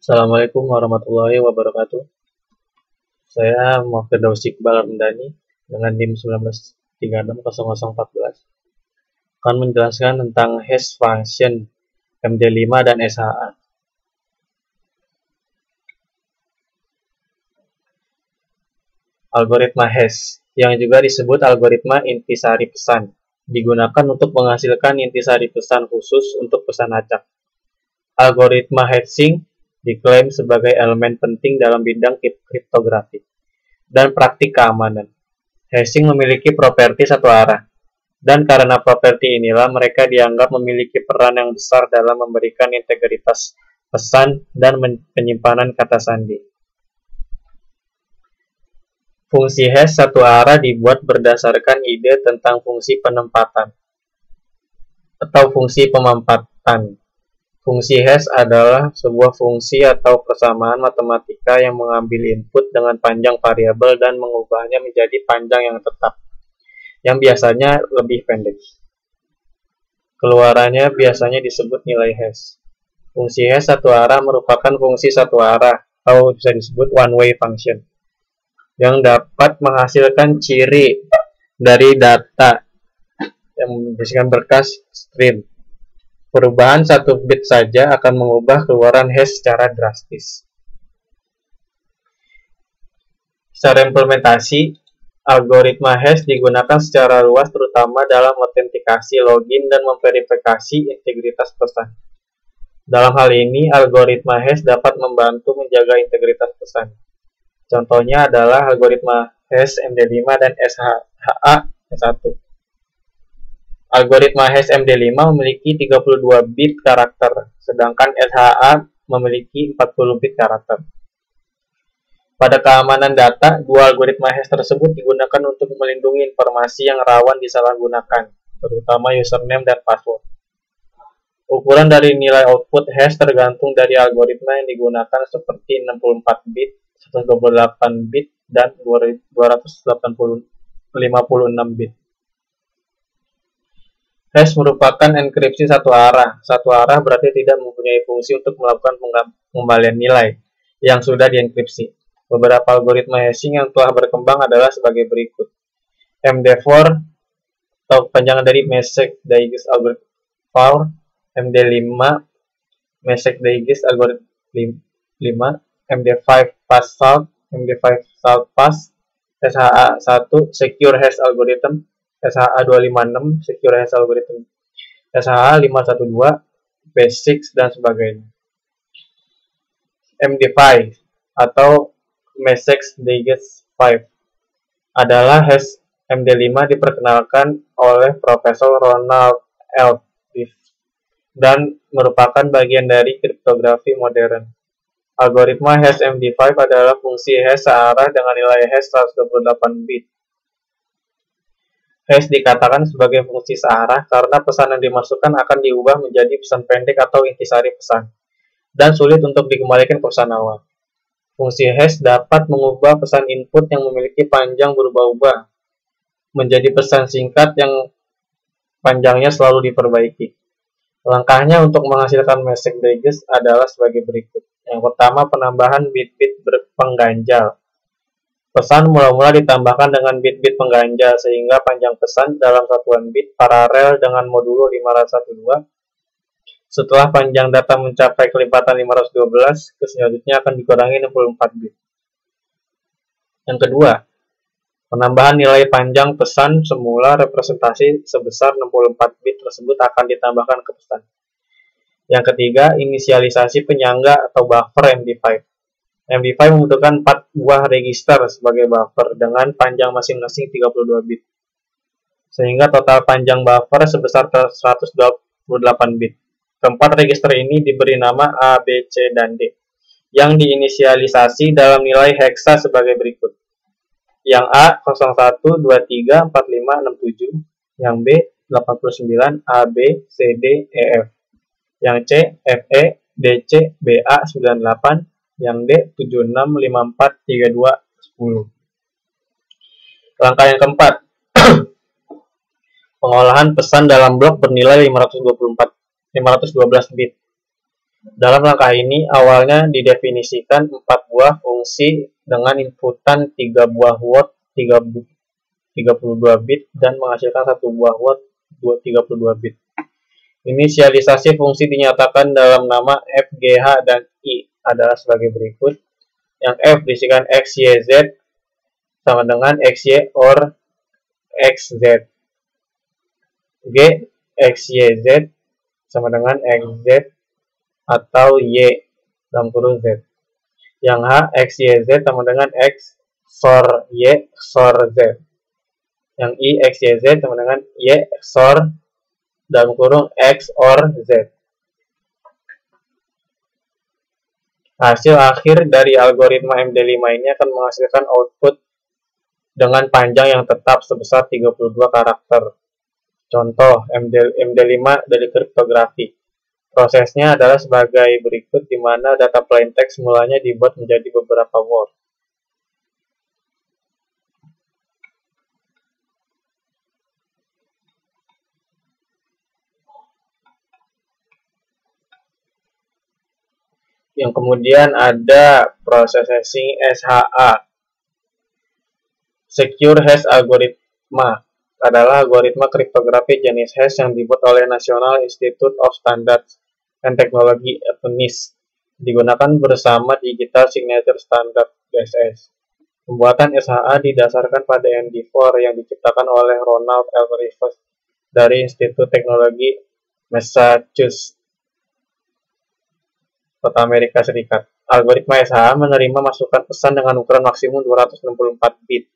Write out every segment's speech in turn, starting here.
Assalamualaikum warahmatullahi wabarakatuh. Saya Muhammad Iqbal Ramdhani dengan NIM 19360014 akan menjelaskan tentang hash function MD5 dan SHA. Algoritma hash, yang juga disebut algoritma intisari pesan, digunakan untuk menghasilkan intisari pesan khusus untuk pesan acak. Algoritma hashing diklaim sebagai elemen penting dalam bidang kriptografi dan praktik keamanan. Hashing memiliki properti satu arah, dan karena properti inilah mereka dianggap memiliki peran yang besar dalam memberikan integritas pesan dan penyimpanan kata sandi. Fungsi hash satu arah dibuat berdasarkan ide tentang fungsi penempatan atau fungsi pemampatan. Fungsi hash adalah sebuah fungsi atau persamaan matematika yang mengambil input dengan panjang variabel dan mengubahnya menjadi panjang yang tetap, yang biasanya lebih pendek. Keluarannya biasanya disebut nilai hash. Fungsi hash satu arah merupakan fungsi satu arah atau bisa disebut one-way function yang dapat menghasilkan ciri dari data yang menghasilkan berkas string. Perubahan satu bit saja akan mengubah keluaran hash secara drastis. Secara implementasi, algoritma hash digunakan secara luas terutama dalam autentikasi login dan memverifikasi integritas pesan. Dalam hal ini, algoritma hash dapat membantu menjaga integritas pesan. Contohnya adalah algoritma hash MD5 dan SHA S1. Algoritma hash MD5 memiliki 32 bit karakter, sedangkan SHA memiliki 40 bit karakter. Pada keamanan data, dua algoritma hash tersebut digunakan untuk melindungi informasi yang rawan disalahgunakan, terutama username dan password. Ukuran dari nilai output hash tergantung dari algoritma yang digunakan seperti 64 bit, 128 bit, dan 256 bit. Hash merupakan enkripsi satu arah. Satu arah berarti tidak mempunyai fungsi untuk melakukan pengembalian nilai yang sudah dienkripsi. Beberapa algoritma hashing yang telah berkembang adalah sebagai berikut. MD4 atau kepanjangan dari Message Digest Algorithm 4, MD5 Message Digest Algorithm 5, MD5 Fast Salt, MD5 Salt Pass, SHA1 Secure Hash Algorithm, SHA256 Secure Hash Algorithm, SHA512 Basics, dan sebagainya. MD5 atau Message Digest 5 adalah hash MD5 diperkenalkan oleh Profesor Ronald L. Riff dan merupakan bagian dari kriptografi modern. Algoritma hash MD5 adalah fungsi hash searah dengan nilai hash 128 bit. Hash dikatakan sebagai fungsi searah karena pesan yang dimasukkan akan diubah menjadi pesan pendek atau intisari pesan, dan sulit untuk dikembalikan ke pesan awal. Fungsi hash dapat mengubah pesan input yang memiliki panjang berubah-ubah menjadi pesan singkat yang panjangnya selalu diperbaiki. Langkahnya untuk menghasilkan message digest adalah sebagai berikut. Yang pertama, penambahan bit-bit pengganjal. Pesan mula-mula ditambahkan dengan bit-bit pengganjal sehingga panjang pesan dalam satuan bit paralel dengan modulo 512. Setelah panjang data mencapai kelipatan 512, selanjutnya akan dikurangi 64 bit. Yang kedua, penambahan nilai panjang pesan semula representasi sebesar 64 bit tersebut akan ditambahkan ke pesan. Yang ketiga, inisialisasi penyangga atau buffer MD5. MD5 membutuhkan 4 buah register sebagai buffer dengan panjang masing-masing 32 bit. Sehingga total panjang buffer sebesar 128 bit. Keempat register ini diberi nama A, B, C, dan D, yang diinisialisasi dalam nilai heksa sebagai berikut. Yang A 01, 23, 45, 67, yang B 89, A, B, C, D, E, F, yang C, F, E, D, C, B, A 98, yang D 76, 54, 32, 10. Langkah yang keempat, pengolahan pesan dalam blok bernilai 512 bit. Dalam langkah ini, awalnya didefinisikan 4 buah fungsi dengan inputan 3 buah word 32 bit dan menghasilkan 1 buah word 32 bit. Inisialisasi fungsi dinyatakan dalam nama f, g, h, dan i adalah sebagai berikut. Yang f berisikan x, y, z sama dengan x, y, or x, z. G, x, y, z sama dengan x, z atau y dalam kurung z. Yang h, x, y, z sama dengan x, XOR y, XOR z. Yang i, x, y, z sama dengan y, XOR dalam kurung x, or z. Hasil akhir dari algoritma MD5 ini akan menghasilkan output dengan panjang yang tetap sebesar 32 karakter. Contoh MD5 dari kriptografi. Prosesnya adalah sebagai berikut, di mana data plain text mulanya dibuat menjadi beberapa word. Yang kemudian ada processing SHA. Secure Hash Algorithm adalah algoritma kriptografi jenis hash yang dibuat oleh National Institute of Standards and Technology (NIST). Digunakan bersama Digital Signature Standard (DSS). Pembuatan SHA didasarkan pada MD4 yang diciptakan oleh Ronald L. Rivers dari Institut Teknologi Massachusetts, Kota Amerika Serikat. Algoritma SHA menerima masukan pesan dengan ukuran maksimum 264 bit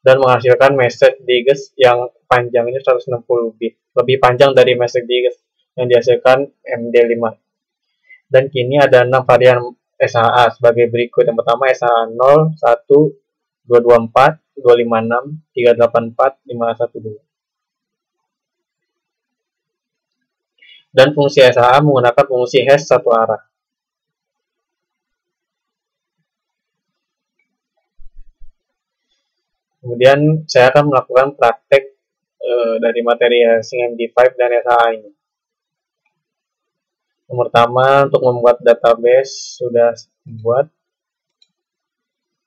dan menghasilkan message digest yang panjangnya 160 bit, lebih panjang dari message digest yang dihasilkan MD5. Dan kini ada 6 varian SHA sebagai berikut. Yang pertama SHA 0, 1, 224, 256, 384, 512. Dan fungsi SHA menggunakan fungsi hash satu arah. Kemudian saya akan melakukan praktek dari materi hashing MD5 dan SHA ini. Yang pertama, untuk membuat database sudah dibuat.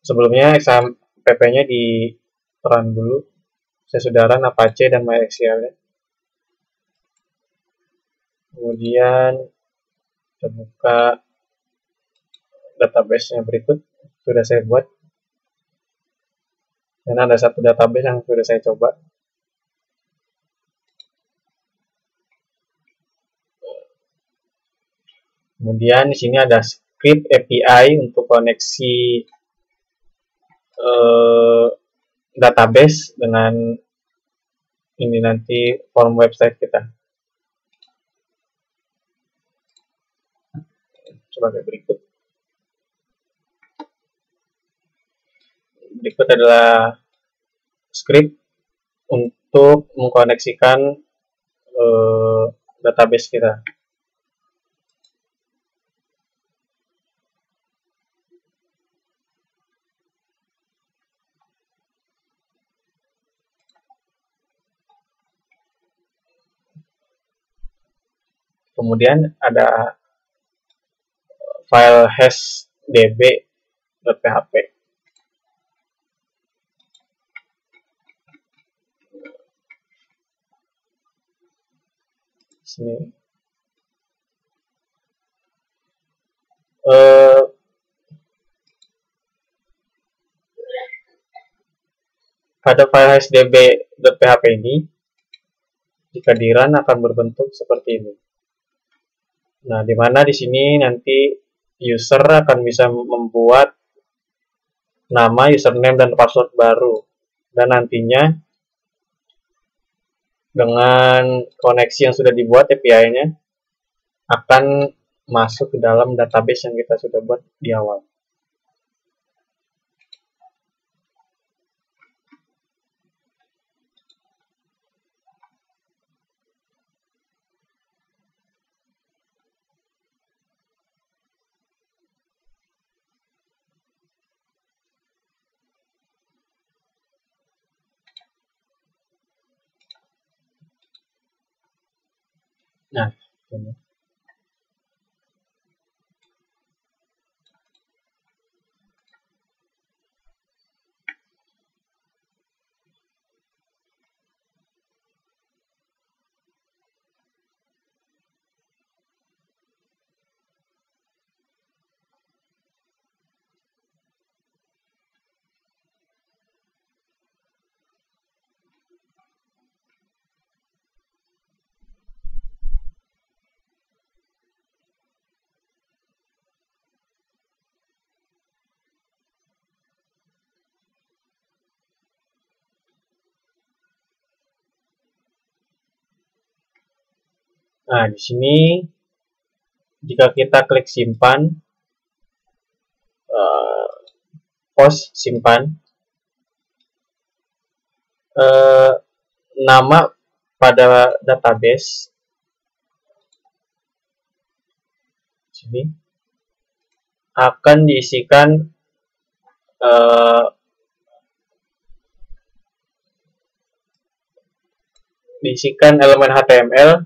Sebelumnya XAMPP-nya di run dulu. Saya sudah run Apache dan MySQL. Kemudian kita buka database-nya berikut. Sudah saya buat. Dan ada satu database yang sudah saya coba. Kemudian di sini ada script API untuk koneksi database dengan ini nanti form website kita. Sebagai berikut. Berikut adalah script untuk mengkoneksikan database kita. Kemudian ada file hashdb.php. Sini. Pada file hashdb.php ini, jika di run akan berbentuk seperti ini. Nah, di mana di sini nanti user akan bisa membuat nama, username, dan password baru. Dan nantinya dengan koneksi yang sudah dibuat API-nya akan masuk ke dalam database yang kita sudah buat di awal. Nah, ini. Nah, di sini jika kita klik simpan, post simpan, nama pada database sini akan diisikan elemen HTML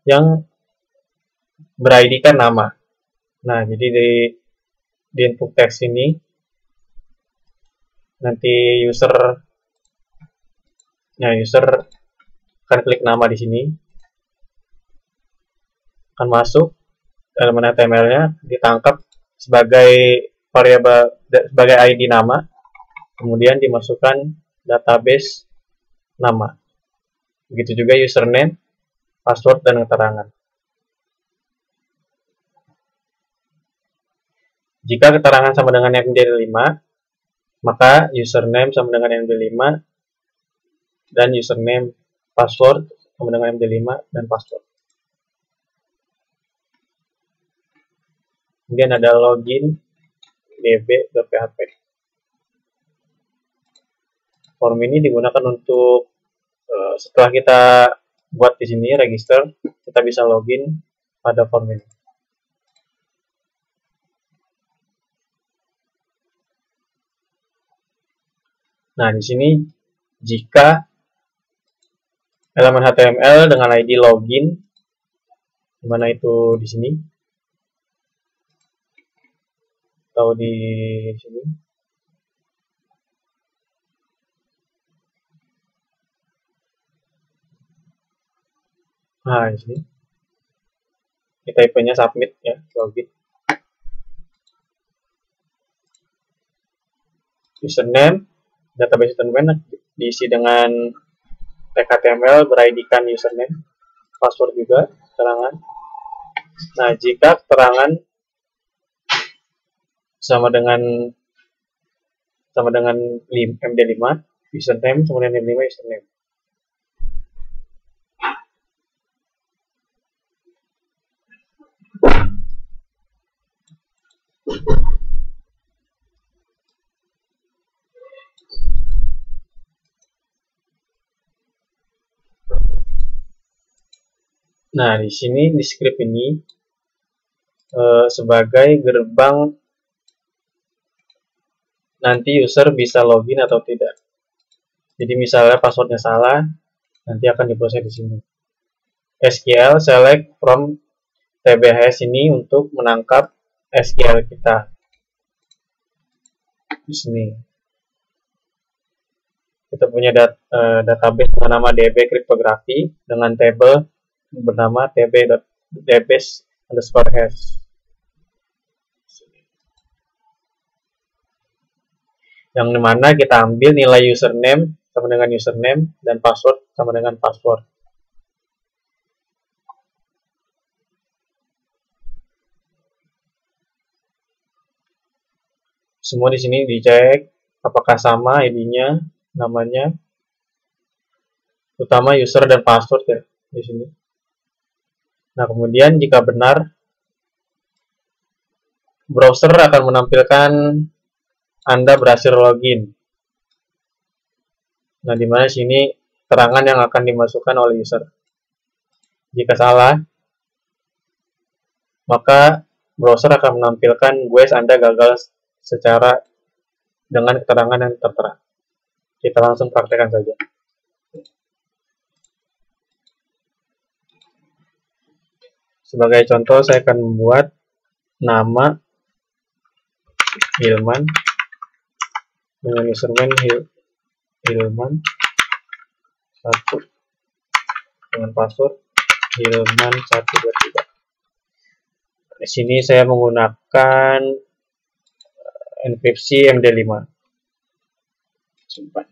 yang ber-ID kan nama. Nah, jadi di input text ini nanti user akan klik nama di sini, akan masuk elemen HTML-nya, ditangkap sebagai variabel sebagai ID nama, kemudian dimasukkan database nama. Begitu juga username, password, dan keterangan. Jika keterangan sama dengan MD5, maka username sama dengan MD5 dan username password sama dengan MD5 dan password. Kemudian ada login db.php. Form ini digunakan untuk setelah kita buat di sini register, kita bisa login pada form ini. Nah, di sini jika elemen HTML dengan ID login, di mana itu di sini atau di sini. Nah, di sini kita IP-nya submit ya, login. Username, database username diisi dengan tag HTML ber-ID-kan username, password juga, keterangan. Nah, jika keterangan sama dengan MD5, username sama dengan MD5 username. Nah, di sini di script ini sebagai gerbang nanti user bisa login atau tidak. Jadi misalnya passwordnya salah, nanti akan diproses di sini. SQL select from tbhs ini untuk menangkap SQL kita. Di sini kita punya database dengan nama DB Cryptography dengan table bernama tb.database_hash, yang dimana kita ambil nilai username sama dengan username dan password sama dengan password. Semua di sini dicek apakah sama ID-nya, namanya, utama user dan password ya di sini. Nah, kemudian jika benar, browser akan menampilkan Anda berhasil login. Nah, di mana sini keterangan yang akan dimasukkan oleh user. Jika salah, maka browser akan menampilkan Anda gagal secara dengan keterangan yang tertera. Kita langsung praktekkan saja. Sebagai contoh, saya akan membuat nama Hilman dengan username Hilman 1 dengan password Hilman 123. Di sini saya menggunakan enkripsi MD5. Simpan.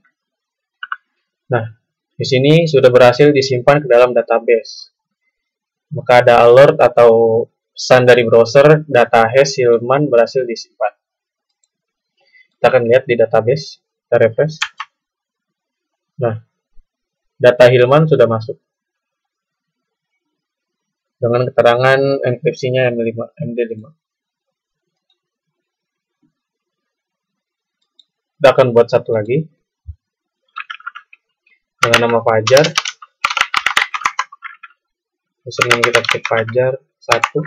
Nah, di sini sudah berhasil disimpan ke dalam database. Maka ada alert atau pesan dari browser, data hash Hilman berhasil disimpan. Kita akan lihat di database, kita refresh. Nah, data Hilman sudah masuk. dengan keterangan enkripsinya MD5. Kita akan buat satu lagi dengan nama Fajar. Username kita ketik Fajar 1.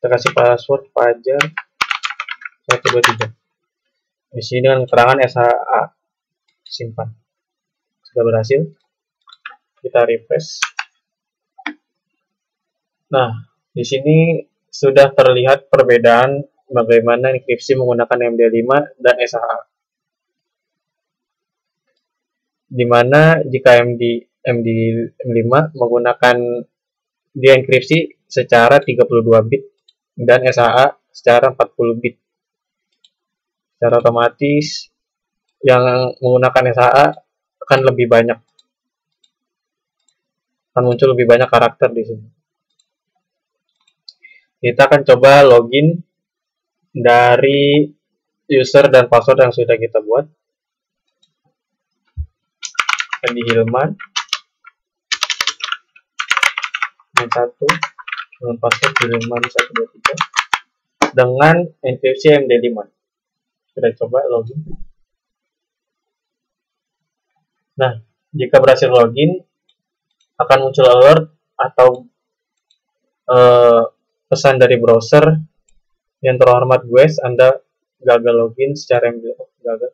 Kita kasih password Fajar 123. Di sini dengan keterangan SHA simpan. Sudah berhasil. Kita refresh. Nah, di sini sudah terlihat perbedaan bagaimana enkripsi menggunakan MD5 dan SHA. Dimana jika MD5 menggunakan dienkripsi secara 32 bit dan SHA secara 40 bit. Secara otomatis yang menggunakan SHA akan lebih banyak, akan muncul lebih banyak karakter di sini. Kita akan coba login dari user dan password yang sudah kita buat. Di Hilman 1 dengan password Hilman 123 dengan enkripsi MD5. Kita coba login. Nah, jika berhasil login akan muncul alert atau pesan dari browser, yang terhormat Guys, Anda gagal login secara gagal.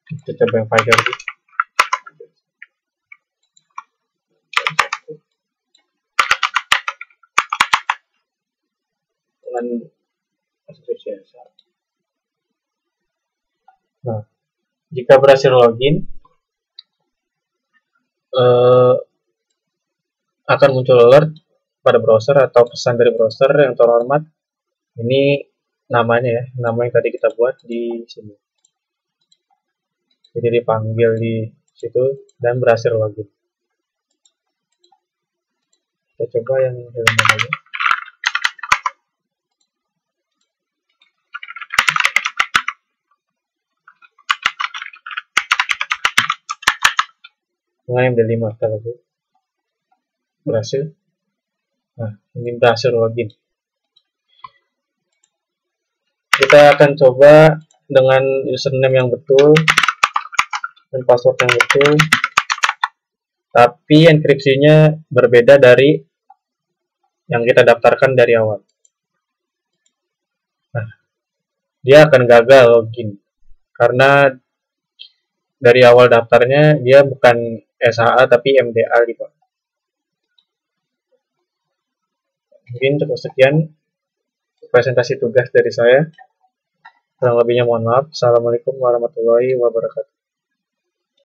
Kita coba yang Fajar dulu. Nah, jika berhasil login, akan muncul alert pada browser atau pesan dari browser yang terhormat. Ini namanya ya, nama yang tadi kita buat di sini. Jadi dipanggil di situ dan berhasil login. Kita coba yang namanya. Dengan MD5 kalau berhasil. Nah, ini berhasil login. Kita akan coba dengan username yang betul dan password yang betul, tapi enkripsinya berbeda dari yang kita daftarkan dari awal. Nah, dia akan gagal login karena dari awal daftarnya dia bukan SHA tapi MDA gitu. Mungkin cukup sekian presentasi tugas dari saya. Kurang lebihnya mohon maaf. Assalamualaikum warahmatullahi wabarakatuh.